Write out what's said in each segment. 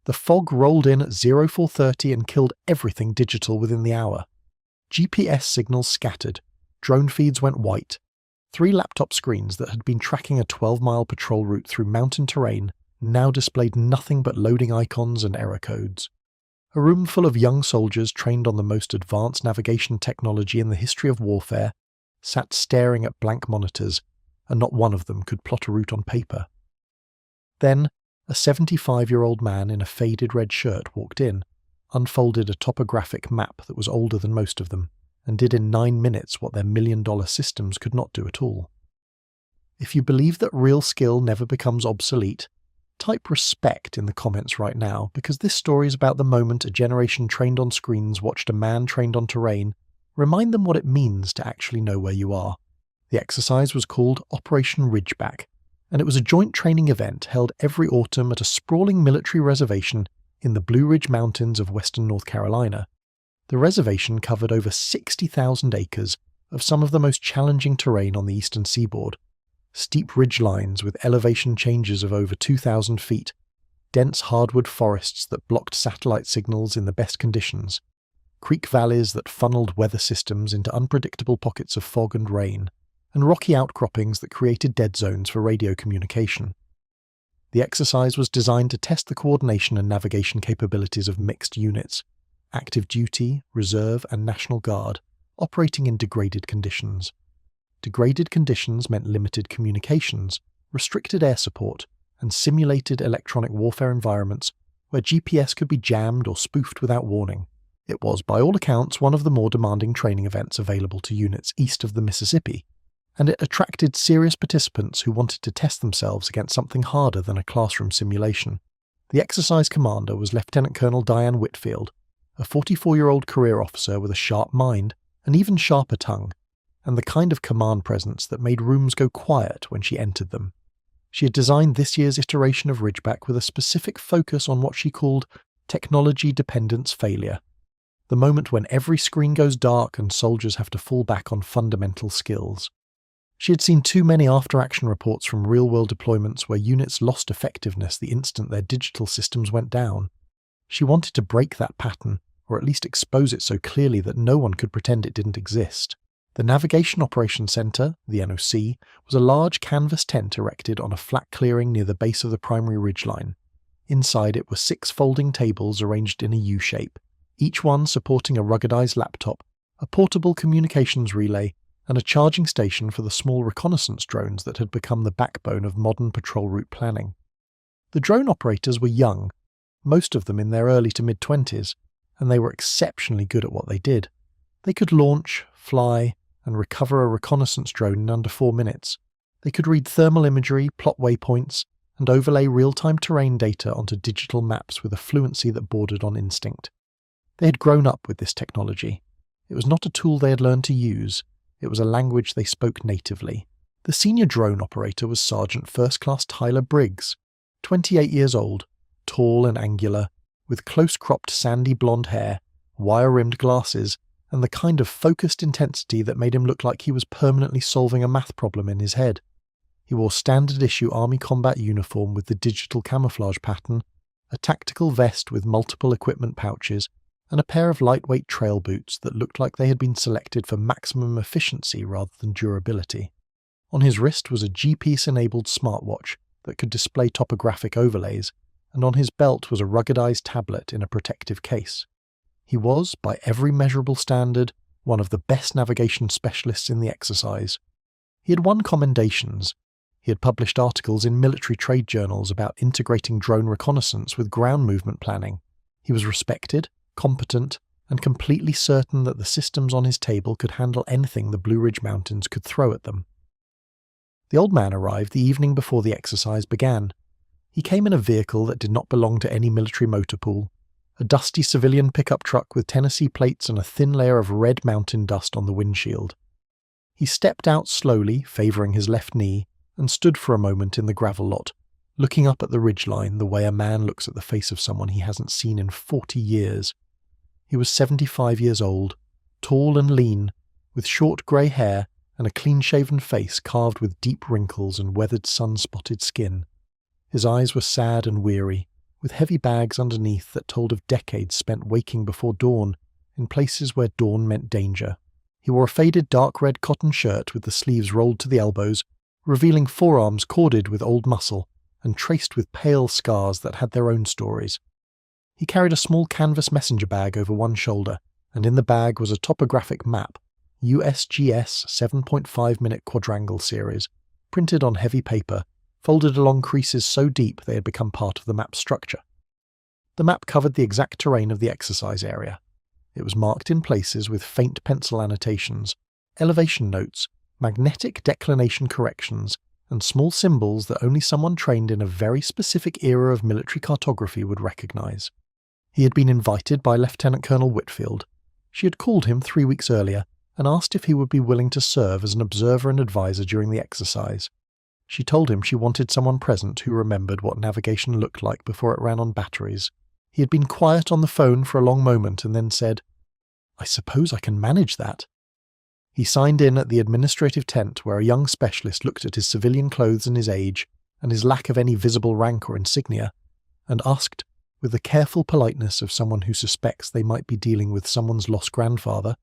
The fog rolled in at 0430 and killed everything digital within the hour. GPS signals scattered, drone feeds went white. 3 laptop screens that had been tracking a 12-mile patrol route through mountain terrain now displayed nothing but loading icons and error codes. A room full of young soldiers trained on the most advanced navigation technology in the history of warfare sat staring at blank monitors, and not one of them could plot a route on paper. Then, a 75-year-old man in a faded red shirt walked in, unfolded a topographic map that was older than most of them, and did in 9 minutes what their million-dollar systems could not do at all. If you believe that real skill never becomes obsolete, type respect in the comments right now, because this story is about the moment a generation trained on screens watched a man trained on terrain remind them what it means to actually know where you are. The exercise was called Operation Ridgeback, and it was a joint training event held every autumn at a sprawling military reservation in the Blue Ridge Mountains of western North Carolina. The reservation covered over 60,000 acres of some of the most challenging terrain on the eastern seaboard. Steep ridge lines with elevation changes of over 2,000 feet, dense hardwood forests that blocked satellite signals in the best conditions, creek valleys that funneled weather systems into unpredictable pockets of fog and rain, and rocky outcroppings that created dead zones for radio communication. The exercise was designed to test the coordination and navigation capabilities of mixed units, active duty, reserve, and National Guard, operating in degraded conditions. Degraded conditions meant limited communications, restricted air support, and simulated electronic warfare environments where GPS could be jammed or spoofed without warning. It was, by all accounts, one of the more demanding training events available to units east of the Mississippi, and it attracted serious participants who wanted to test themselves against something harder than a classroom simulation. The exercise commander was Lieutenant Colonel Diane Whitfield, a 44-year-old career officer with a sharp mind, an even sharper tongue, and the kind of command presence that made rooms go quiet when she entered them. She had designed this year's iteration of Ridgeback with a specific focus on what she called technology dependence failure, the moment when every screen goes dark and soldiers have to fall back on fundamental skills. She had seen too many after-action reports from real-world deployments where units lost effectiveness the instant their digital systems went down. She wanted to break that pattern, or at least expose it so clearly that no one could pretend it didn't exist. The Navigation Operations Center, the NOC, was a large canvas tent erected on a flat clearing near the base of the primary ridgeline. Inside it were 6 folding tables arranged in a U shape, each one supporting a ruggedized laptop, a portable communications relay, and a charging station for the small reconnaissance drones that had become the backbone of modern patrol route planning. The drone operators were young, most of them in their early to mid-20s, and they were exceptionally good at what they did. They could launch, fly, and recover a reconnaissance drone in under 4 minutes. They could read thermal imagery, plot waypoints, and overlay real-time terrain data onto digital maps with a fluency that bordered on instinct. They had grown up with this technology. It was not a tool they had learned to use, it was a language they spoke natively. The senior drone operator was Sergeant First Class Tyler Briggs, 28 years old, tall and angular, with close-cropped sandy blonde hair, wire-rimmed glasses, and the kind of focused intensity that made him look like he was permanently solving a math problem in his head. He wore standard-issue Army combat uniform with the digital camouflage pattern, a tactical vest with multiple equipment pouches, and a pair of lightweight trail boots that looked like they had been selected for maximum efficiency rather than durability. On his wrist was a GPS-enabled smartwatch that could display topographic overlays, and on his belt was a ruggedized tablet in a protective case. He was, by every measurable standard, one of the best navigation specialists in the exercise. He had won commendations. He had published articles in military trade journals about integrating drone reconnaissance with ground movement planning. He was respected, competent, and completely certain that the systems on his table could handle anything the Blue Ridge Mountains could throw at them. The old man arrived the evening before the exercise began. He came in a vehicle that did not belong to any military motor pool, a dusty civilian pickup truck with Tennessee plates and a thin layer of red mountain dust on the windshield. He stepped out slowly, favouring his left knee, and stood for a moment in the gravel lot, looking up at the ridgeline the way a man looks at the face of someone he hasn't seen in 40 years. He was 75 years old, tall and lean, with short grey hair and a clean-shaven face carved with deep wrinkles and weathered sun-spotted skin. His eyes were sad and weary, with heavy bags underneath that told of decades spent waking before dawn in places where dawn meant danger. He wore a faded dark red cotton shirt with the sleeves rolled to the elbows, revealing forearms corded with old muscle and traced with pale scars that had their own stories. He carried a small canvas messenger bag over one shoulder, and in the bag was a topographic map, USGS 7.5-minute quadrangle series, printed on heavy paper, folded along creases so deep they had become part of the map's structure. The map covered the exact terrain of the exercise area. It was marked in places with faint pencil annotations, elevation notes, magnetic declination corrections, and small symbols that only someone trained in a very specific era of military cartography would recognize. He had been invited by Lieutenant Colonel Whitfield. She had called him 3 weeks earlier and asked if he would be willing to serve as an observer and advisor during the exercise. She told him she wanted someone present who remembered what navigation looked like before it ran on batteries. He had been quiet on the phone for a long moment and then said, "I suppose I can manage that." He signed in at the administrative tent where a young specialist looked at his civilian clothes and his age, and his lack of any visible rank or insignia, and asked, with the careful politeness of someone who suspects they might be dealing with someone's lost grandfather,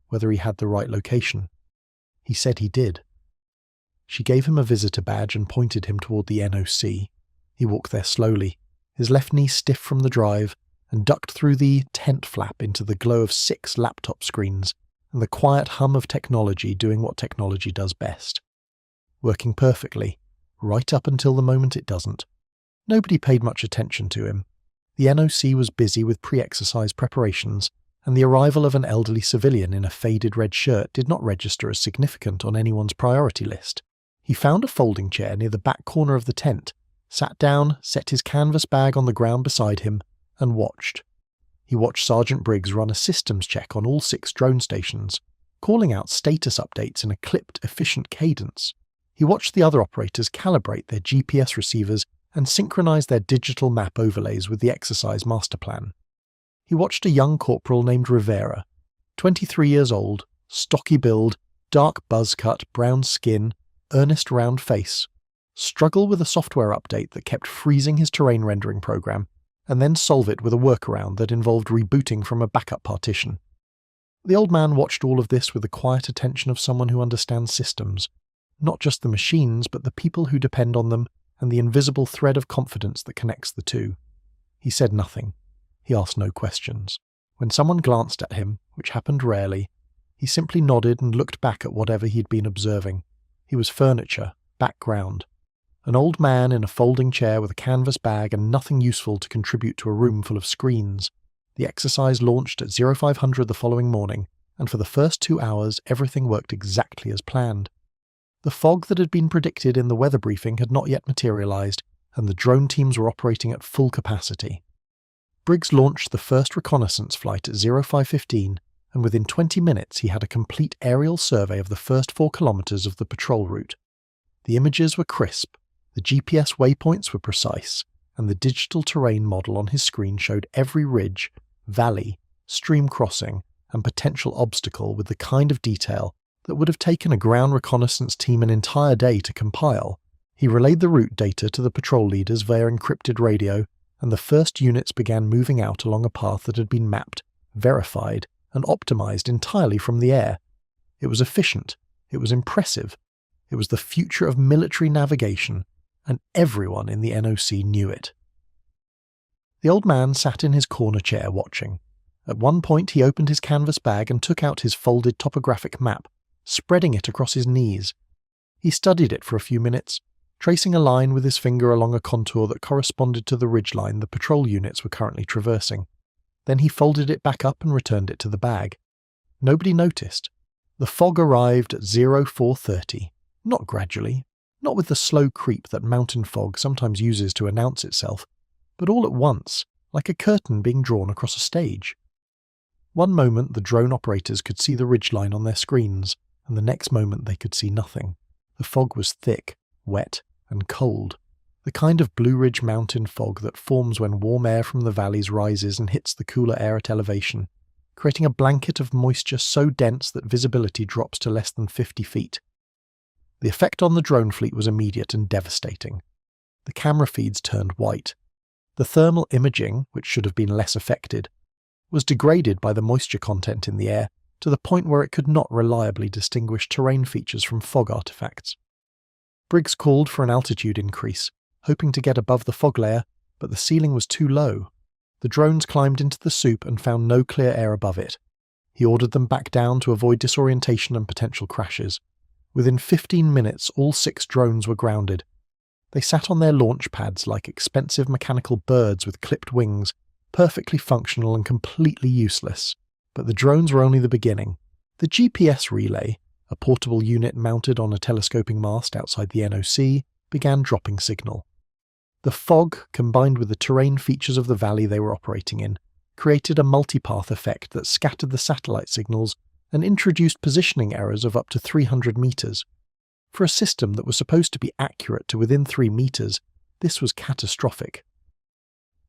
whether he had the right location. He said he did. She gave him a visitor badge and pointed him toward the NOC. He walked there slowly, his left knee stiff from the drive, and ducked through the tent flap into the glow of 6 laptop screens and the quiet hum of technology doing what technology does best. Working perfectly, right up until the moment it doesn't. Nobody paid much attention to him. The NOC was busy with pre-exercise preparations, and the arrival of an elderly civilian in a faded red shirt did not register as significant on anyone's priority list. He found a folding chair near the back corner of the tent, sat down, set his canvas bag on the ground beside him, and watched. He watched Sergeant Briggs run a systems check on all 6 drone stations, calling out status updates in a clipped, efficient cadence. He watched the other operators calibrate their GPS receivers and synchronize their digital map overlays with the exercise master plan. He watched a young corporal named Rivera, 23 years old, stocky build, dark buzz cut, brown skin, earnest round face, struggle with a software update that kept freezing his terrain rendering program, and then solve it with a workaround that involved rebooting from a backup partition. The old man watched all of this with the quiet attention of someone who understands systems, not just the machines but the people who depend on them and the invisible thread of confidence that connects the two. He said nothing. He asked no questions. When someone glanced at him, which happened rarely, he simply nodded and looked back at whatever he'd been observing. He was furniture, background. An old man in a folding chair with a canvas bag and nothing useful to contribute to a room full of screens. The exercise launched at 0500 the following morning, and for the first 2 hours everything worked exactly as planned. The fog that had been predicted in the weather briefing had not yet materialized, and the drone teams were operating at full capacity. Briggs launched the first reconnaissance flight at 0515, and within 20 minutes he had a complete aerial survey of the first 4 kilometers of the patrol route. The images were crisp, the GPS waypoints were precise, and the digital terrain model on his screen showed every ridge, valley, stream crossing, and potential obstacle with the kind of detail that would have taken a ground reconnaissance team an entire day to compile. He relayed the route data to the patrol leaders via encrypted radio, and the first units began moving out along a path that had been mapped, verified, and optimized entirely from the air. It was efficient. It was impressive. It was the future of military navigation, and everyone in the NOC knew it. The old man sat in his corner chair watching. At one point he opened his canvas bag and took out his folded topographic map, spreading it across his knees. He studied it for a few minutes, tracing a line with his finger along a contour that corresponded to the ridgeline the patrol units were currently traversing. Then he folded it back up and returned it to the bag. Nobody noticed. The fog arrived at 0430, not gradually, not with the slow creep that mountain fog sometimes uses to announce itself, but all at once, like a curtain being drawn across a stage. One moment the drone operators could see the ridgeline on their screens, and the next moment they could see nothing. The fog was thick, wet, and cold, the kind of Blue Ridge mountain fog that forms when warm air from the valleys rises and hits the cooler air at elevation, creating a blanket of moisture so dense that visibility drops to less than 50 feet. The effect on the drone fleet was immediate and devastating. The camera feeds turned white. The thermal imaging, which should have been less affected, was degraded by the moisture content in the air to the point where it could not reliably distinguish terrain features from fog artifacts. Briggs called for an altitude increase, hoping to get above the fog layer, but the ceiling was too low. The drones climbed into the soup and found no clear air above it. He ordered them back down to avoid disorientation and potential crashes. Within 15 minutes, all 6 drones were grounded. They sat on their launch pads like expensive mechanical birds with clipped wings, perfectly functional and completely useless. But the drones were only the beginning. The GPS relay, a portable unit mounted on a telescoping mast outside the NOC, began dropping signal. The fog, combined with the terrain features of the valley they were operating in, created a multipath effect that scattered the satellite signals and introduced positioning errors of up to 300 meters. For a system that was supposed to be accurate to within 3 meters, this was catastrophic.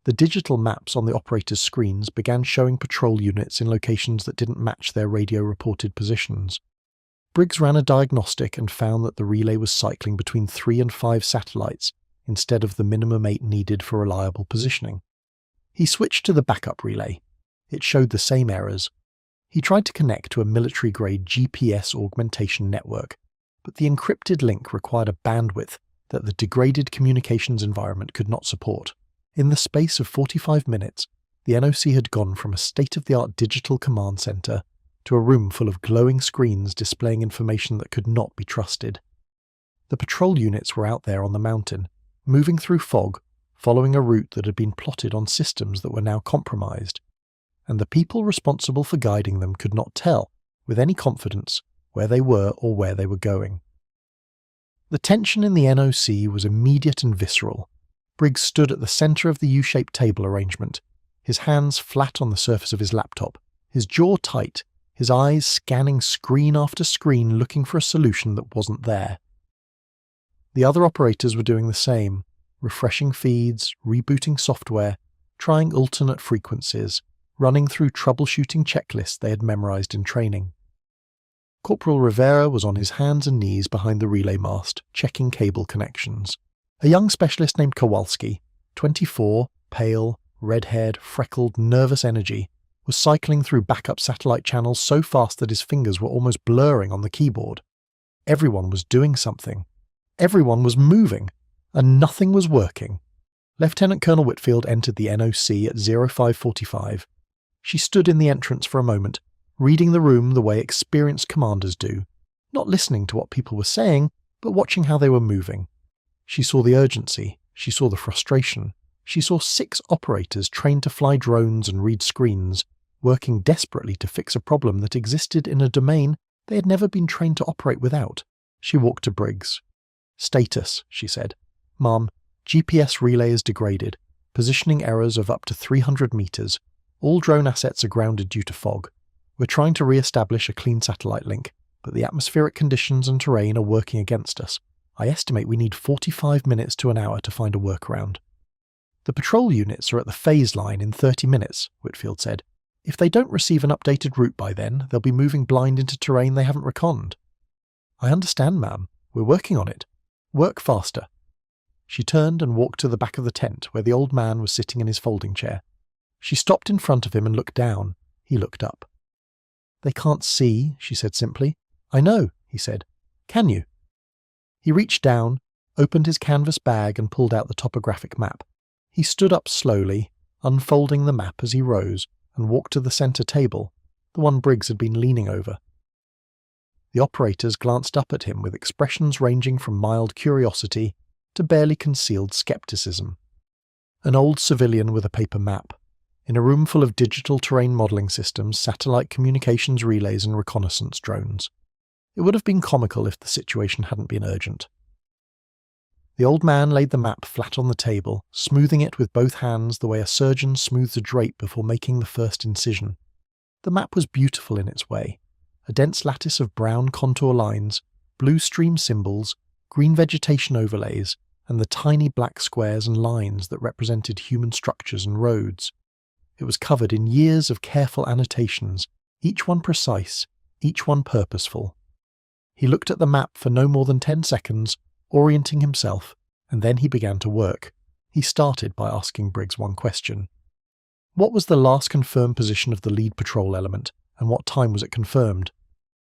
The digital maps on the operators' screens began showing patrol units in locations that didn't match their radio-reported positions. Briggs ran a diagnostic and found that the relay was cycling between 3 and 5 satellites instead of the minimum 8 needed for reliable positioning. He switched to the backup relay. It showed the same errors. He tried to connect to a military-grade GPS augmentation network, but the encrypted link required a bandwidth that the degraded communications environment could not support. In the space of 45 minutes, the NOC had gone from a state-of-the-art digital command center to a room full of glowing screens displaying information that could not be trusted. The patrol units were out there on the mountain, moving through fog, following a route that had been plotted on systems that were now compromised, and the people responsible for guiding them could not tell, with any confidence, where they were or where they were going. The tension in the NOC was immediate and visceral. Briggs stood at the center of the U-shaped table arrangement, his hands flat on the surface of his laptop, his jaw tight, his eyes scanning screen after screen looking for a solution that wasn't there. The other operators were doing the same, refreshing feeds, rebooting software, trying alternate frequencies, running through troubleshooting checklists they had memorized in training. Corporal Rivera was on his hands and knees behind the relay mast, checking cable connections. A young specialist named Kowalski, 24, pale, red-haired, freckled, nervous energy, was cycling through backup satellite channels so fast that his fingers were almost blurring on the keyboard. Everyone was doing something. Everyone was moving, and nothing was working. Lieutenant Colonel Whitfield entered the NOC at 0545. She stood in the entrance for a moment, reading the room the way experienced commanders do, not listening to what people were saying, but watching how they were moving. She saw the urgency, she saw the frustration, she saw 6 operators trained to fly drones and read screens, working desperately to fix a problem that existed in a domain they had never been trained to operate without. She walked to Briggs. "Status," she said. "Ma'am, GPS relay is degraded. Positioning errors of up to 300 meters. All drone assets are grounded due to fog. We're trying to re-establish a clean satellite link, but the atmospheric conditions and terrain are working against us. I estimate we need 45 minutes to an hour to find a workaround." "The patrol units are at the phase line in 30 minutes, Whitfield said. "If they don't receive an updated route by then, they'll be moving blind into terrain they haven't reconned." "I understand, ma'am. We're working on it. Work faster." She turned and walked to the back of the tent where the old man was sitting in his folding chair. She stopped in front of him and looked down. He looked up. "They can't see," she said simply. "I know," he said. "Can you?" He reached down, opened his canvas bag and pulled out the topographic map. He stood up slowly, unfolding the map as he rose, and walked to the center table, the one Briggs had been leaning over. The operators glanced up at him with expressions ranging from mild curiosity to barely concealed skepticism. An old civilian with a paper map, in a room full of digital terrain modelling systems, satellite communications relays and reconnaissance drones. It would have been comical if the situation hadn't been urgent. The old man laid the map flat on the table, smoothing it with both hands the way a surgeon smooths a drape before making the first incision. The map was beautiful in its way, a dense lattice of brown contour lines, blue stream symbols, green vegetation overlays, and the tiny black squares and lines that represented human structures and roads. It was covered in years of careful annotations, each one precise, each one purposeful. He looked at the map for no more than 10 seconds, orienting himself, and then he began to work. He started by asking Briggs one question. What was the last confirmed position of the lead patrol element, and what time was it confirmed?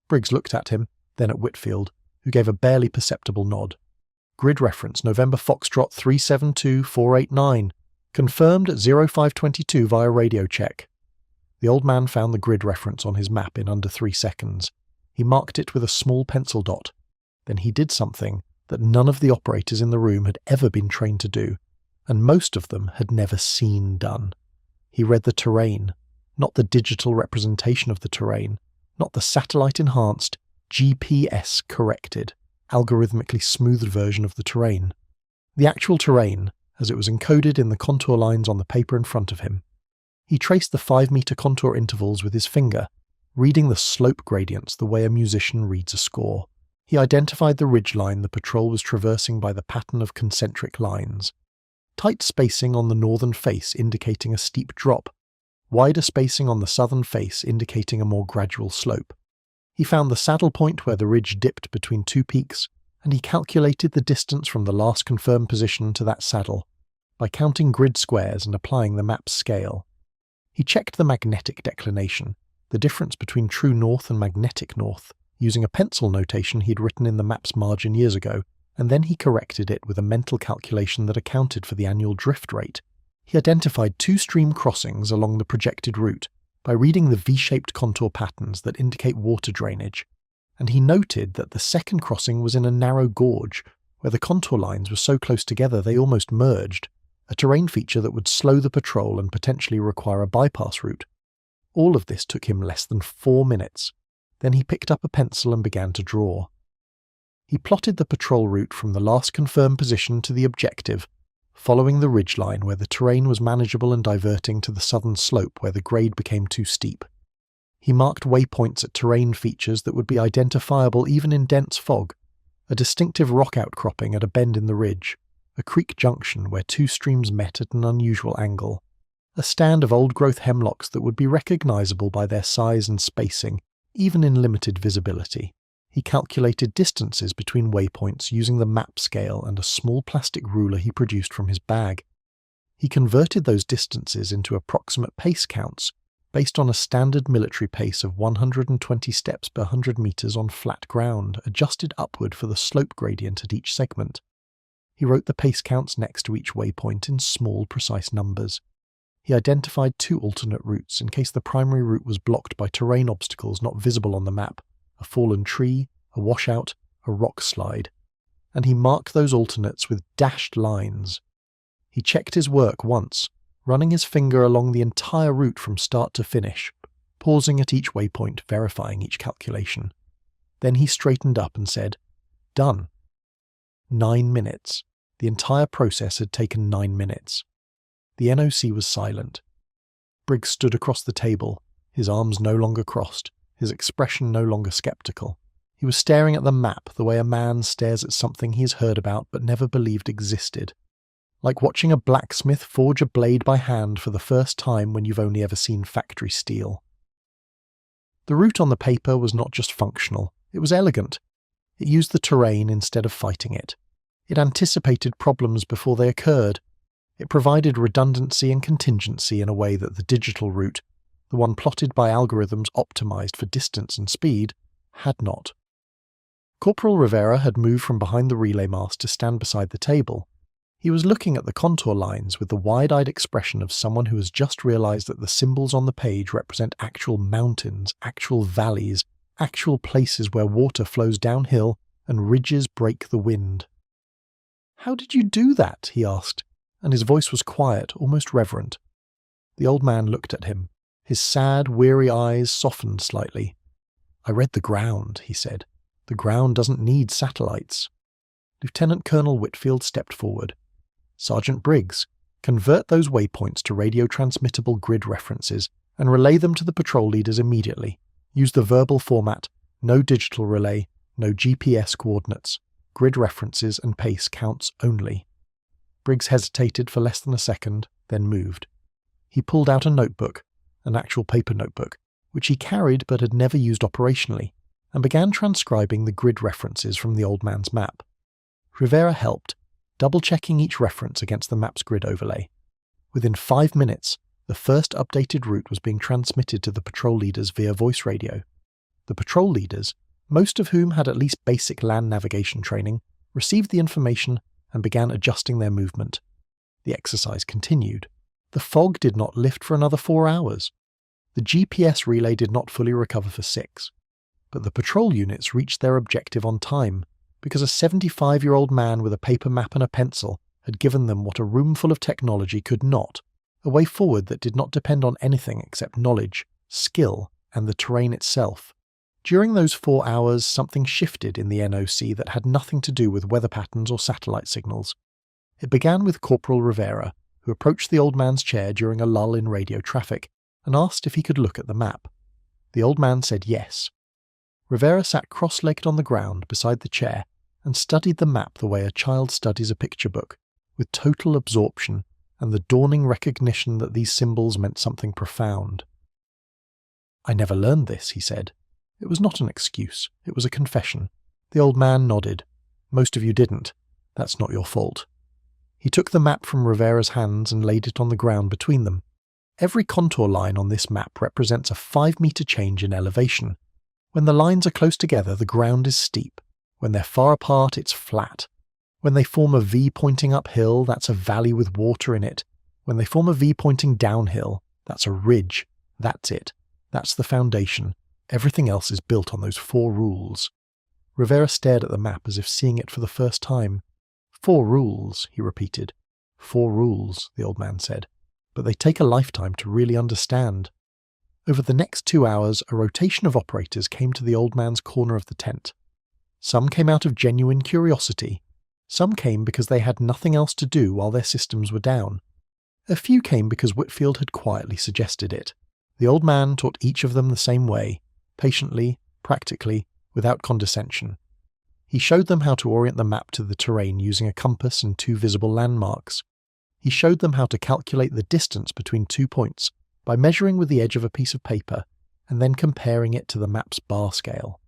Briggs looked at him, then at Whitfield, who gave a barely perceptible nod. Grid reference November Foxtrot 372489. Confirmed at 0522 via radio check. The old man found the grid reference on his map in under 3 seconds. He marked it with a small pencil dot. Then he did something that none of the operators in the room had ever been trained to do, and most of them had never seen done. He read the terrain, not the digital representation of the terrain, not the satellite-enhanced, GPS-corrected, algorithmically smoothed version of the terrain. The actual terrain, as it was encoded in the contour lines on the paper in front of him. He traced the 5-meter contour intervals with his finger, reading the slope gradients the way a musician reads a score. He identified the ridgeline the patrol was traversing by the pattern of concentric lines. Tight spacing on the northern face indicating a steep drop, wider spacing on the southern face indicating a more gradual slope. He found the saddle point where the ridge dipped between 2 peaks, and he calculated the distance from the last confirmed position to that saddle by counting grid squares and applying the map's scale. He checked the magnetic declination, the difference between true north and magnetic north, using a pencil notation he'd written in the map's margin years ago, and then he corrected it with a mental calculation that accounted for the annual drift rate. He identified 2 stream crossings along the projected route by reading the V-shaped contour patterns that indicate water drainage, and he noted that the second crossing was in a narrow gorge, where the contour lines were so close together they almost merged, a terrain feature that would slow the patrol and potentially require a bypass route. All of this took him less than 4 minutes. Then he picked up a pencil and began to draw. He plotted the patrol route from the last confirmed position to the objective, following the ridgeline where the terrain was manageable and diverting to the southern slope where the grade became too steep. He marked waypoints at terrain features that would be identifiable even in dense fog, a distinctive rock outcropping at a bend in the ridge, a creek junction where 2 streams met at an unusual angle, a stand of old-growth hemlocks that would be recognizable by their size and spacing, even in limited visibility. He calculated distances between waypoints using the map scale and a small plastic ruler he produced from his bag. He converted those distances into approximate pace counts, based on a standard military pace of 120 steps per 100 meters on flat ground, adjusted upward for the slope gradient at each segment. He wrote the pace counts next to each waypoint in small, precise numbers. He identified 2 alternate routes in case the primary route was blocked by terrain obstacles not visible on the map, a fallen tree, a washout, a rock slide, and he marked those alternates with dashed lines. He checked his work once, running his finger along the entire route from start to finish, pausing at each waypoint, verifying each calculation. Then he straightened up and said, "Done." 9 minutes. The entire process had taken 9 minutes. The NOC was silent. Briggs stood across the table, his arms no longer crossed, his expression no longer skeptical. He was staring at the map the way a man stares at something he has heard about but never believed existed. Like watching a blacksmith forge a blade by hand for the first time when you've only ever seen factory steel. The route on the paper was not just functional, it was elegant. It used the terrain instead of fighting it. It anticipated problems before they occurred. It provided redundancy and contingency in a way that the digital route, the one plotted by algorithms optimized for distance and speed, had not. Corporal Rivera had moved from behind the relay mast to stand beside the table. He was looking at the contour lines with the wide-eyed expression of someone who has just realized that the symbols on the page represent actual mountains, actual valleys, actual places where water flows downhill and ridges break the wind. "How did you do that?" he asked, and his voice was quiet, almost reverent. The old man looked at him. His sad, weary eyes softened slightly. "I read the ground," he said. "The ground doesn't need satellites." Lieutenant Colonel Whitfield stepped forward. "Sergeant Briggs, convert those waypoints to radio-transmittable grid references and relay them to the patrol leaders immediately. Use the verbal format, no digital relay, no GPS coordinates, grid references and pace counts only." Briggs hesitated for less than a second, then moved. He pulled out a notebook, an actual paper notebook, which he carried but had never used operationally, and began transcribing the grid references from the old man's map. Rivera helped, double-checking each reference against the map's grid overlay. Within 5 minutes, the first updated route was being transmitted to the patrol leaders via voice radio. The patrol leaders, most of whom had at least basic land navigation training, received the information and began adjusting their movement. The exercise continued. The fog did not lift for another 4 hours. The GPS relay did not fully recover for 6. But the patrol units reached their objective on time, because a 75-year-old man with a paper map and a pencil had given them what a room full of technology could not, a way forward that did not depend on anything except knowledge, skill, and the terrain itself. During those 4 hours, something shifted in the NOC that had nothing to do with weather patterns or satellite signals. It began with Corporal Rivera, who approached the old man's chair during a lull in radio traffic and asked if he could look at the map. The old man said yes. Rivera sat cross-legged on the ground beside the chair and studied the map the way a child studies a picture book, with total absorption and the dawning recognition that these symbols meant something profound. "I never learned this," he said. It was not an excuse, it was a confession. The old man nodded. "Most of you didn't. That's not your fault." He took the map from Rivera's hands and laid it on the ground between them. Every contour line on this map represents a 5-meter change in elevation. When the lines are close together, the ground is steep. When they're far apart, it's flat. When they form a V pointing uphill, that's a valley with water in it. When they form a V pointing downhill, that's a ridge. That's it. That's the foundation. Everything else is built on those 4 rules. Rivera stared at the map as if seeing it for the first time. 4 rules, he repeated. 4 rules, the old man said. But they take a lifetime to really understand. Over the next 2 hours, a rotation of operators came to the old man's corner of the tent. Some came out of genuine curiosity. Some came because they had nothing else to do while their systems were down. A few came because Whitfield had quietly suggested it. The old man taught each of them the same way, patiently, practically, without condescension. He showed them how to orient the map to the terrain using a compass and 2 visible landmarks. He showed them how to calculate the distance between 2 points by measuring with the edge of a piece of paper and then comparing it to the map's bar scale.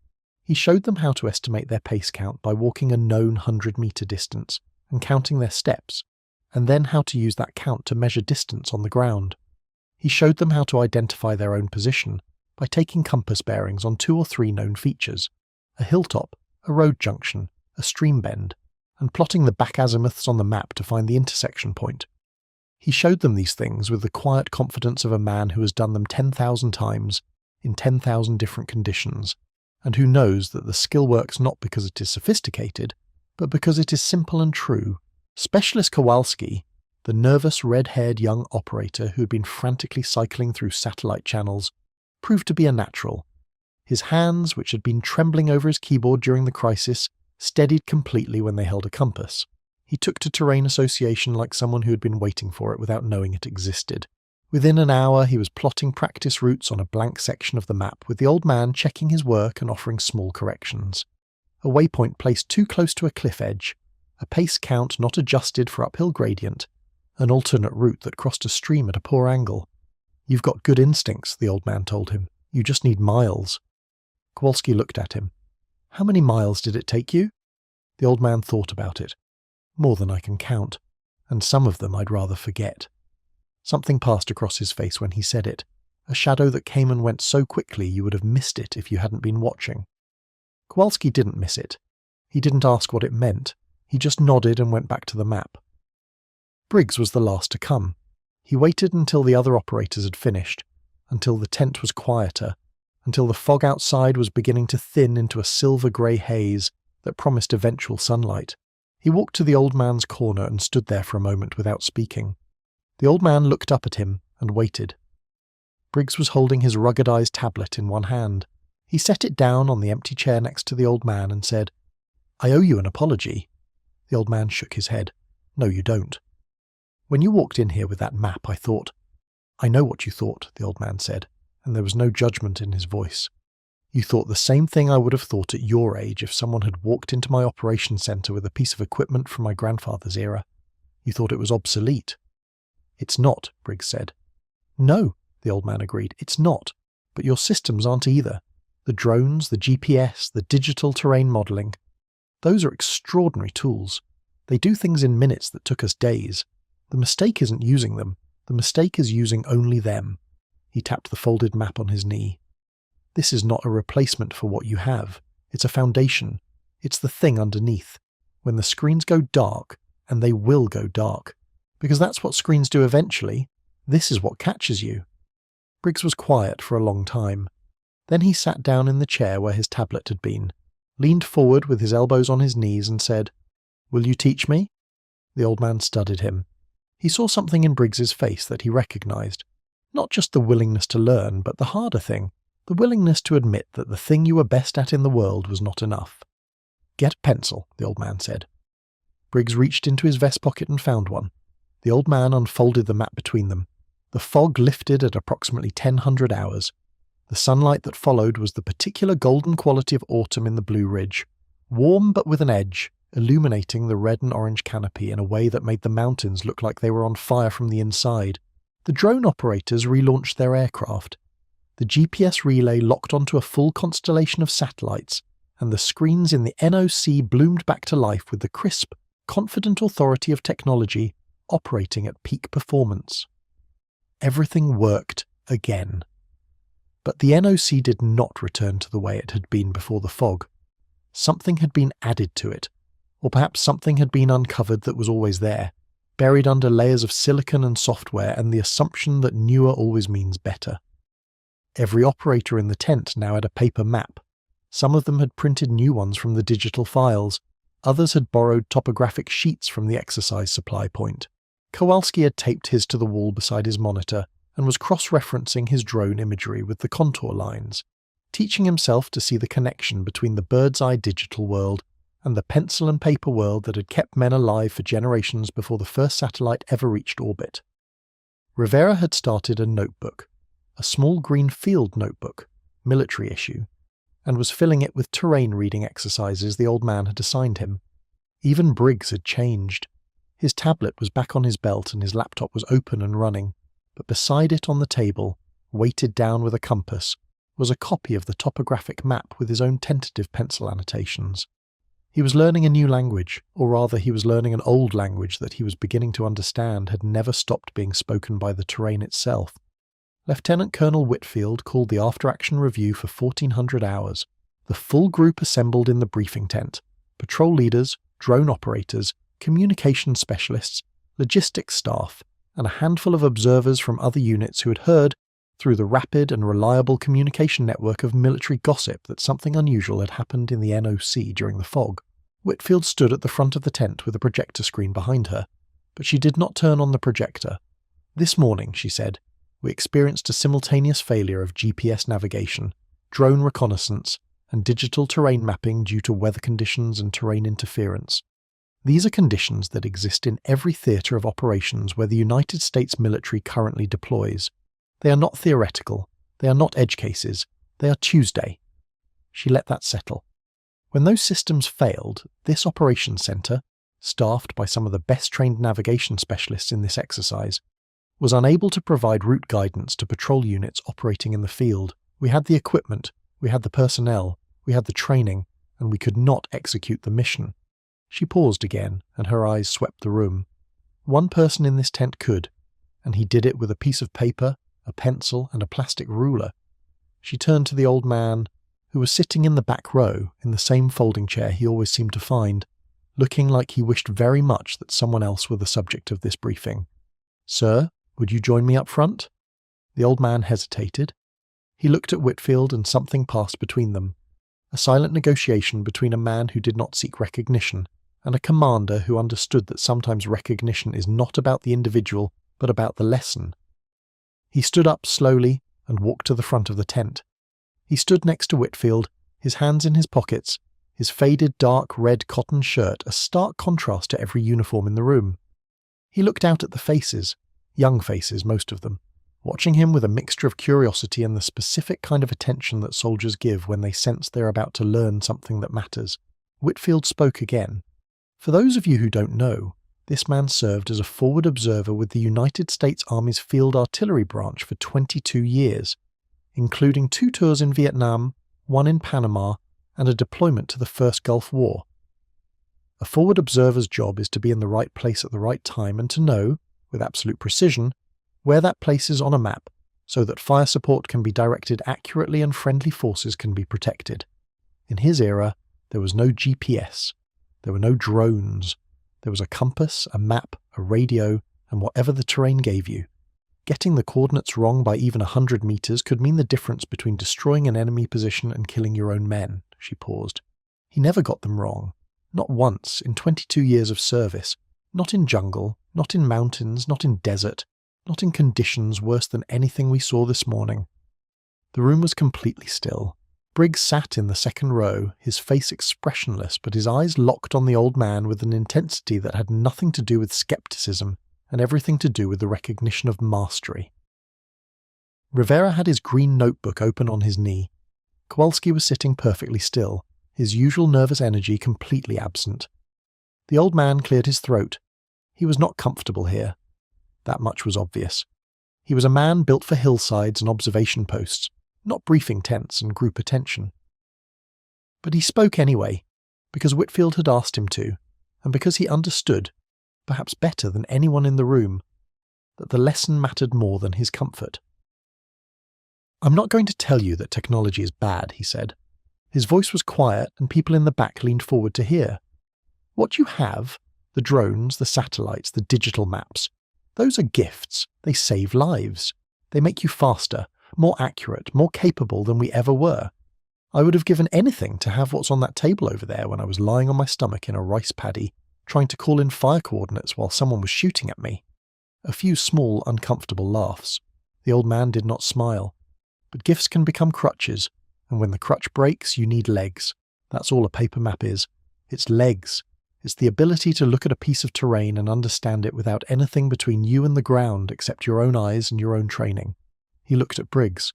He showed them how to estimate their pace count by walking a known 100-meter distance and counting their steps, and then how to use that count to measure distance on the ground. He showed them how to identify their own position by taking compass bearings on 2 or 3 known features, a hilltop, a road junction, a stream bend, and plotting the back azimuths on the map to find the intersection point. He showed them these things with the quiet confidence of a man who has done them 10,000 times, in 10,000 different conditions, and who knows that the skill works not because it is sophisticated, but because it is simple and true. Specialist Kowalski, the nervous red-haired young operator who had been frantically cycling through satellite channels, proved to be a natural. His hands, which had been trembling over his keyboard during the crisis, steadied completely when they held a compass. He took to terrain association like someone who had been waiting for it without knowing it existed. Within an hour, he was plotting practice routes on a blank section of the map, with the old man checking his work and offering small corrections. A waypoint placed too close to a cliff edge, a pace count not adjusted for uphill gradient, an alternate route that crossed a stream at a poor angle. "You've got good instincts," the old man told him. "You just need miles." Kowalski looked at him. "How many miles did it take you?" The old man thought about it. "More than I can count, and some of them I'd rather forget." Something passed across his face when he said it, a shadow that came and went so quickly you would have missed it if you hadn't been watching. Kowalski didn't miss it. He didn't ask what it meant. He just nodded and went back to the map. Briggs was the last to come. He waited until the other operators had finished, until the tent was quieter, until the fog outside was beginning to thin into a silver-grey haze that promised eventual sunlight. He walked to the old man's corner and stood there for a moment without speaking. The old man looked up at him and waited. Briggs was holding his ruggedized tablet in one hand. He set it down on the empty chair next to the old man and said, "I owe you an apology." The old man shook his head. "No, you don't. When you walked in here with that map, I thought—" "I know what you thought," the old man said, and there was no judgment in his voice. "You thought the same thing I would have thought at your age if someone had walked into my operations centre with a piece of equipment from my grandfather's era. You thought it was obsolete." "It's not," Briggs said. "No," the old man agreed, "it's not. But your systems aren't either. The drones, the GPS, the digital terrain modelling. Those are extraordinary tools. They do things in minutes that took us days. The mistake isn't using them. The mistake is using only them." He tapped the folded map on his knee. "This is not a replacement for what you have. It's a foundation. It's the thing underneath. When the screens go dark, and they will go dark, because that's what screens do eventually, this is what catches you." Briggs was quiet for a long time. Then he sat down in the chair where his tablet had been, leaned forward with his elbows on his knees and said, "Will you teach me?" The old man studied him. He saw something in Briggs's face that he recognized. Not just the willingness to learn, but the harder thing, the willingness to admit that the thing you were best at in the world was not enough. "Get a pencil," the old man said. Briggs reached into his vest pocket and found one. The old man unfolded the map between them. The fog lifted at approximately 1000 hours. The sunlight that followed was the particular golden quality of autumn in the Blue Ridge, warm but with an edge, illuminating the red and orange canopy in a way that made the mountains look like they were on fire from the inside. The drone operators relaunched their aircraft. The GPS relay locked onto a full constellation of satellites, and the screens in the NOC bloomed back to life with the crisp, confident authority of technology operating at peak performance. Everything worked again. But the NOC did not return to the way it had been before the fog. Something had been added to it, or perhaps something had been uncovered that was always there, buried under layers of silicon and software and the assumption that newer always means better. Every operator in the tent now had a paper map. Some of them had printed new ones from the digital files. Others had borrowed topographic sheets from the exercise supply point. Kowalski had taped his to the wall beside his monitor and was cross-referencing his drone imagery with the contour lines, teaching himself to see the connection between the bird's-eye digital world and the pencil and paper world that had kept men alive for generations before the first satellite ever reached orbit. Rivera had started a notebook, a small green field notebook, military issue, and was filling it with terrain reading exercises the old man had assigned him. Even Briggs had changed. His tablet was back on his belt and his laptop was open and running, but beside it on the table, weighted down with a compass, was a copy of the topographic map with his own tentative pencil annotations. He was learning a new language, or rather he was learning an old language that he was beginning to understand had never stopped being spoken by the terrain itself. Lieutenant Colonel Whitfield called the after-action review for 1400 hours. The full group assembled in the briefing tent. Patrol leaders, drone operators, communication specialists, logistics staff, and a handful of observers from other units who had heard, through the rapid and reliable communication network of military gossip, that something unusual had happened in the NOC during the fog. Whitfield stood at the front of the tent with a projector screen behind her, but she did not turn on the projector. "This morning," she said, "we experienced a simultaneous failure of GPS navigation, drone reconnaissance, and digital terrain mapping due to weather conditions and terrain interference. These are conditions that exist in every theatre of operations where the United States military currently deploys. They are not theoretical, they are not edge cases, they are Tuesday." She let that settle. When those systems failed, this operations centre, staffed by some of the best-trained navigation specialists in this exercise, was unable to provide route guidance to patrol units operating in the field. We had the equipment, we had the personnel, we had the training, and we could not execute the mission. She paused again, and her eyes swept the room. One person in this tent could, and he did it with a piece of paper, a pencil, and a plastic ruler. She turned to the old man, who was sitting in the back row in the same folding chair he always seemed to find, looking like he wished very much that someone else were the subject of this briefing. "Sir, would you join me up front?" The old man hesitated. He looked at Whitfield and something passed between them. A silent negotiation between a man who did not seek recognition and a commander who understood that sometimes recognition is not about the individual but about the lesson. He stood up slowly and walked to the front of the tent. He stood next to Whitfield, his hands in his pockets, his faded dark red cotton shirt a stark contrast to every uniform in the room. He looked out at the faces, young faces most of them, watching him with a mixture of curiosity and the specific kind of attention that soldiers give when they sense they're about to learn something that matters. Whitfield spoke again. "For those of you who don't know, this man served as a forward observer with the United States Army's Field Artillery Branch for 22 years, including 2 tours in Vietnam, 1 in Panama, and a deployment to the First Gulf War. A forward observer's job is to be in the right place at the right time and to know, with absolute precision, where that place is on a map so that fire support can be directed accurately and friendly forces can be protected. In his era, there was no GPS. There were no drones. There was a compass, a map, a radio, and whatever the terrain gave you. Getting the coordinates wrong by even 100 meters could mean the difference between destroying an enemy position and killing your own men. She paused. He never got them wrong. Not once in 22 years of service. Not in jungle, not in mountains, not in desert, not in conditions worse than anything we saw this morning. The room was completely still. Briggs sat in the second row, his face expressionless, but his eyes locked on the old man with an intensity that had nothing to do with skepticism and everything to do with the recognition of mastery. Rivera had his green notebook open on his knee. Kowalski was sitting perfectly still, his usual nervous energy completely absent. The old man cleared his throat. He was not comfortable here. That much was obvious. He was a man built for hillsides and observation posts, not briefing tents and group attention. But he spoke anyway, because Whitfield had asked him to, and because he understood, perhaps better than anyone in the room, that the lesson mattered more than his comfort. "I'm not going to tell you that technology is bad," he said. His voice was quiet and people in the back leaned forward to hear. "What you have, the drones, the satellites, the digital maps, those are gifts. They save lives. They make you faster, more accurate, more capable than we ever were. I would have given anything to have what's on that table over there when I was lying on my stomach in a rice paddy, trying to call in fire coordinates while someone was shooting at me." A few small, uncomfortable laughs. The old man did not smile. But gifts can become crutches, and when the crutch breaks, you need legs. That's all a paper map is. It's legs. It's the ability to look at a piece of terrain and understand it without anything between you and the ground except your own eyes and your own training. He looked at Briggs.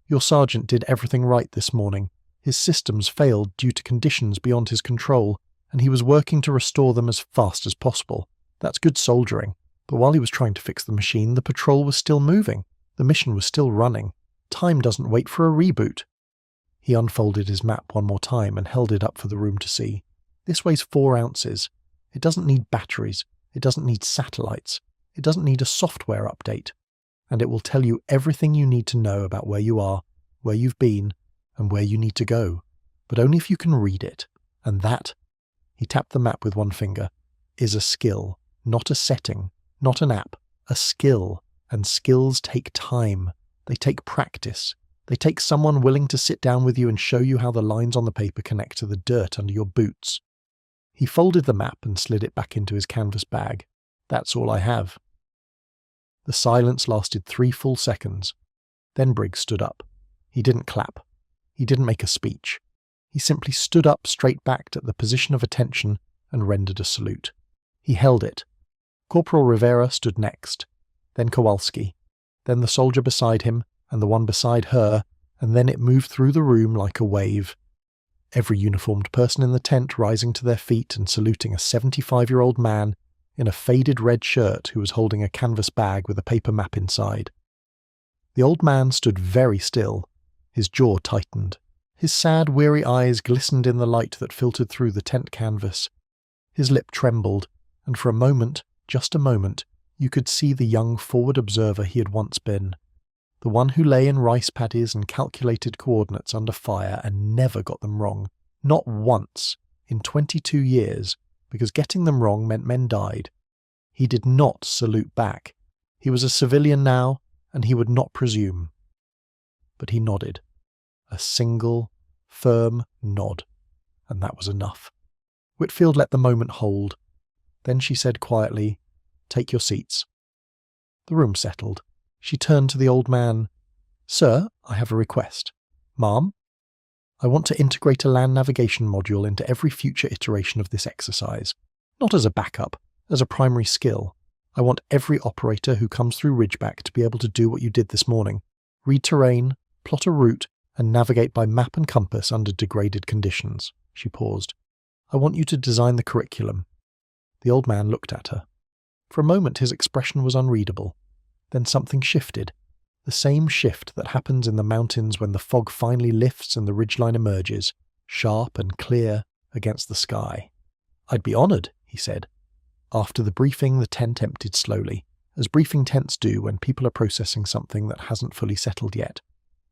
"Your sergeant did everything right this morning. His systems failed due to conditions beyond his control, and he was working to restore them as fast as possible. That's good soldiering. But while he was trying to fix the machine, the patrol was still moving. The mission was still running. Time doesn't wait for a reboot." He unfolded his map one more time and held it up for the room to see. "This weighs 4 ounces. It doesn't need batteries. It doesn't need satellites. It doesn't need a software update. And it will tell you everything you need to know about where you are, where you've been, and where you need to go. But only if you can read it. And that," he tapped the map with one finger, "is a skill, not a setting, not an app, a skill. And skills take time. They take practice. They take someone willing to sit down with you and show you how the lines on the paper connect to the dirt under your boots." He folded the map and slid it back into his canvas bag. "That's all I have." The silence lasted 3 full seconds. Then Briggs stood up. He didn't clap. He didn't make a speech. He simply stood up straight-backed at the position of attention and rendered a salute. He held it. Corporal Rivera stood next. Then Kowalski. Then the soldier beside him, and the one beside her, and then it moved through the room like a wave. Every uniformed person in the tent rising to their feet and saluting a 75-year-old man in a faded red shirt who was holding a canvas bag with a paper map inside. The old man stood very still. His jaw tightened. His sad, weary eyes glistened in the light that filtered through the tent canvas. His lip trembled, and for a moment, just a moment, you could see the young forward observer he had once been. The one who lay in rice paddies and calculated coordinates under fire and never got them wrong. Not once, in 22 years, because getting them wrong meant men died. He did not salute back. He was a civilian now, and he would not presume. But he nodded. A single, firm nod, and that was enough. Whitfield let the moment hold. Then she said quietly, "Take your seats." The room settled. She turned to the old man. "Sir, I have a request." "Ma'am?" "I want to integrate a land navigation module into every future iteration of this exercise. Not as a backup, as a primary skill. I want every operator who comes through Ridgeback to be able to do what you did this morning. Read terrain, plot a route, and navigate by map and compass under degraded conditions." She paused. "I want you to design the curriculum." The old man looked at her. For a moment his expression was unreadable. Then something shifted. The same shift that happens in the mountains when the fog finally lifts and the ridgeline emerges, sharp and clear, against the sky. "I'd be honoured," he said. After the briefing, the tent emptied slowly, as briefing tents do when people are processing something that hasn't fully settled yet.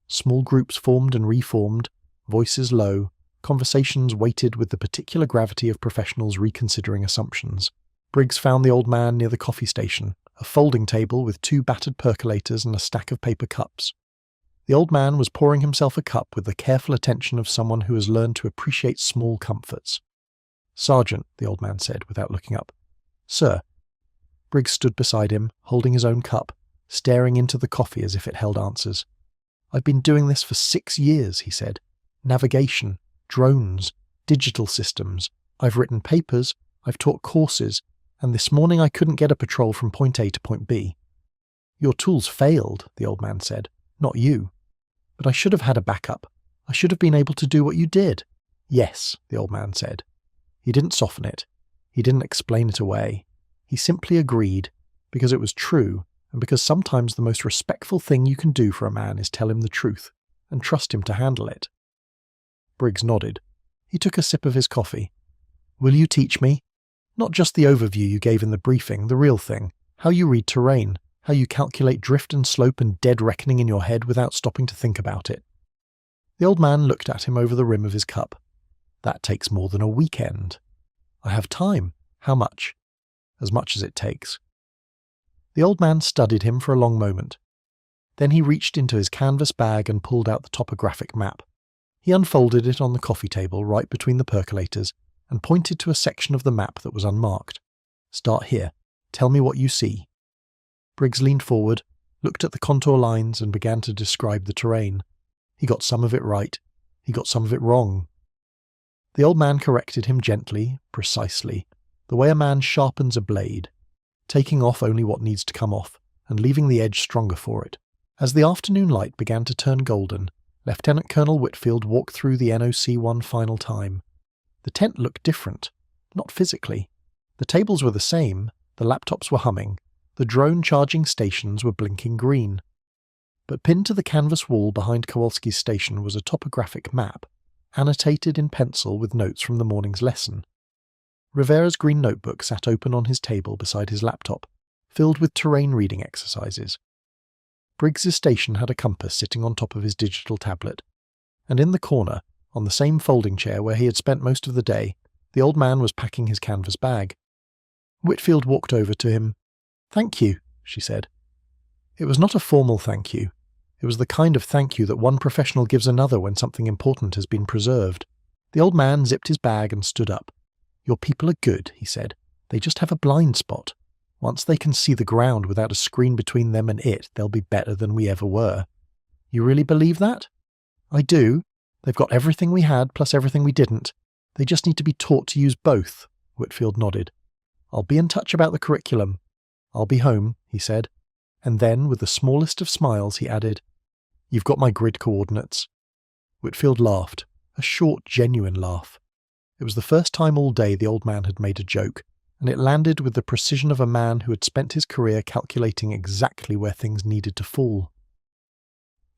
Small groups formed and reformed, voices low, conversations weighted with the particular gravity of professionals reconsidering assumptions. Briggs found the old man near the coffee station, a folding table with 2 battered percolators and a stack of paper cups. The old man was pouring himself a cup with the careful attention of someone who has learned to appreciate small comforts. "Sergeant," the old man said, without looking up. "Sir." Briggs stood beside him, holding his own cup, staring into the coffee as if it held answers. "I've been doing this for 6 years," he said. "Navigation, drones, digital systems. I've written papers, I've taught courses, and this morning I couldn't get a patrol from point A to point B." "Your tools failed," the old man said, "not you. But I should have had a backup. I should have been able to do what you did." "Yes," the old man said. He didn't soften it. He didn't explain it away. He simply agreed, because it was true, and because sometimes the most respectful thing you can do for a man is tell him the truth, and trust him to handle it. Briggs nodded. He took a sip of his coffee. "Will you teach me? Not just the overview you gave in the briefing, the real thing. How you read terrain, how you calculate drift and slope and dead reckoning in your head without stopping to think about it." The old man looked at him over the rim of his cup. "That takes more than a weekend." "I have time." "How much?" "As much as it takes." The old man studied him for a long moment. Then he reached into his canvas bag and pulled out the topographic map. He unfolded it on the coffee table right between the percolators and pointed to a section of the map that was unmarked. "Start here. Tell me what you see." Briggs leaned forward, looked at the contour lines and began to describe the terrain. He got some of it right. He got some of it wrong. The old man corrected him gently, precisely, the way a man sharpens a blade, taking off only what needs to come off and leaving the edge stronger for it. As the afternoon light began to turn golden, Lieutenant Colonel Whitfield walked through the NOC one final time. The tent looked different, not physically. The tables were the same, the laptops were humming, the drone charging stations were blinking green. But pinned to the canvas wall behind Kowalski's station was a topographic map, annotated in pencil with notes from the morning's lesson. Rivera's green notebook sat open on his table beside his laptop, filled with terrain reading exercises. Briggs's station had a compass sitting on top of his digital tablet, and in the corner, on the same folding chair where he had spent most of the day, the old man was packing his canvas bag. Whitfield walked over to him. "Thank you," she said. It was not a formal thank you. It was the kind of thank you that one professional gives another when something important has been preserved. The old man zipped his bag and stood up. "Your people are good," he said. "They just have a blind spot. Once they can see the ground without a screen between them and it, they'll be better than we ever were." "You really believe that?" "I do. They've got everything we had plus everything we didn't. They just need to be taught to use both." Whitfield nodded. "I'll be in touch about the curriculum." "I'll be home," he said. And then, with the smallest of smiles, he added, "You've got my grid coordinates." Whitfield laughed, a short, genuine laugh. It was the first time all day the old man had made a joke, and it landed with the precision of a man who had spent his career calculating exactly where things needed to fall.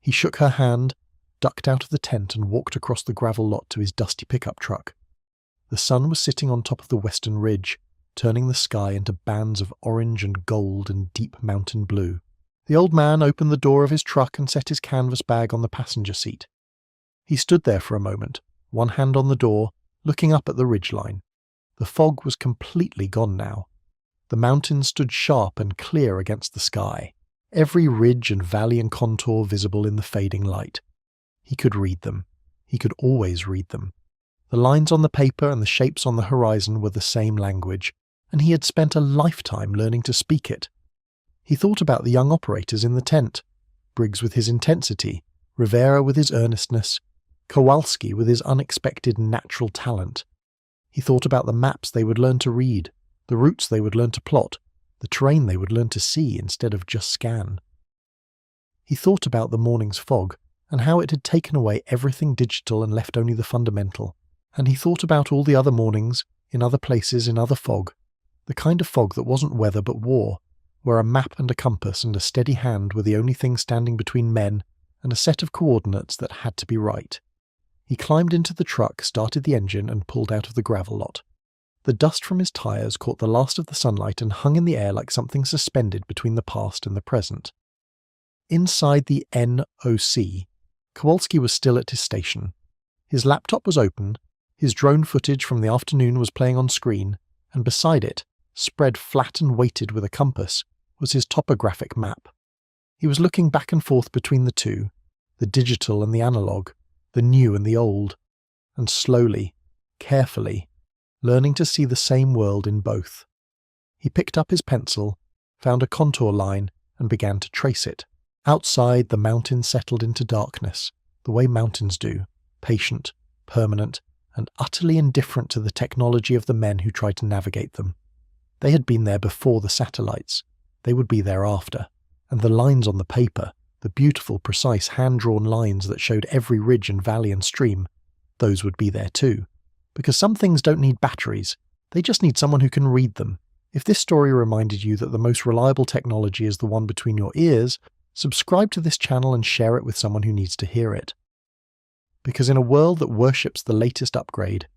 He shook her hand, ducked out of the tent and walked across the gravel lot to his dusty pickup truck. The sun was sitting on top of the western ridge, turning the sky into bands of orange and gold and deep mountain blue. The old man opened the door of his truck and set his canvas bag on the passenger seat. He stood there for a moment, one hand on the door, looking up at the ridgeline. The fog was completely gone now. The mountains stood sharp and clear against the sky, every ridge and valley and contour visible in the fading light. He could read them. He could always read them. The lines on the paper and the shapes on the horizon were the same language, and he had spent a lifetime learning to speak it. He thought about the young operators in the tent, Briggs with his intensity, Rivera with his earnestness, Kowalski with his unexpected natural talent. He thought about the maps they would learn to read, the routes they would learn to plot, the terrain they would learn to see instead of just scan. He thought about the morning's fog, and how it had taken away everything digital and left only the fundamental. And he thought about all the other mornings, in other places, in other fog, the kind of fog that wasn't weather but war, where a map and a compass and a steady hand were the only thing standing between men and a set of coordinates that had to be right. He climbed into the truck, started the engine, and pulled out of the gravel lot. The dust from his tires caught the last of the sunlight and hung in the air like something suspended between the past and the present. Inside the NOC, Kowalski was still at his station. His laptop was open, his drone footage from the afternoon was playing on screen, and beside it, spread flat and weighted with a compass, was his topographic map. He was looking back and forth between the two, the digital and the analog, the new and the old, and slowly, carefully, learning to see the same world in both. He picked up his pencil, found a contour line, and began to trace it. Outside, the mountains settled into darkness, the way mountains do, patient, permanent, and utterly indifferent to the technology of the men who tried to navigate them. They had been there before the satellites. They would be there after. And the lines on the paper, the beautiful, precise, hand-drawn lines that showed every ridge and valley and stream, those would be there too. Because some things don't need batteries. They just need someone who can read them. If this story reminded you that the most reliable technology is the one between your ears, subscribe to this channel and share it with someone who needs to hear it. Because in a world that worships the latest upgrade,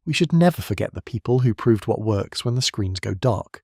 we should never forget the people who proved what works when the screens go dark.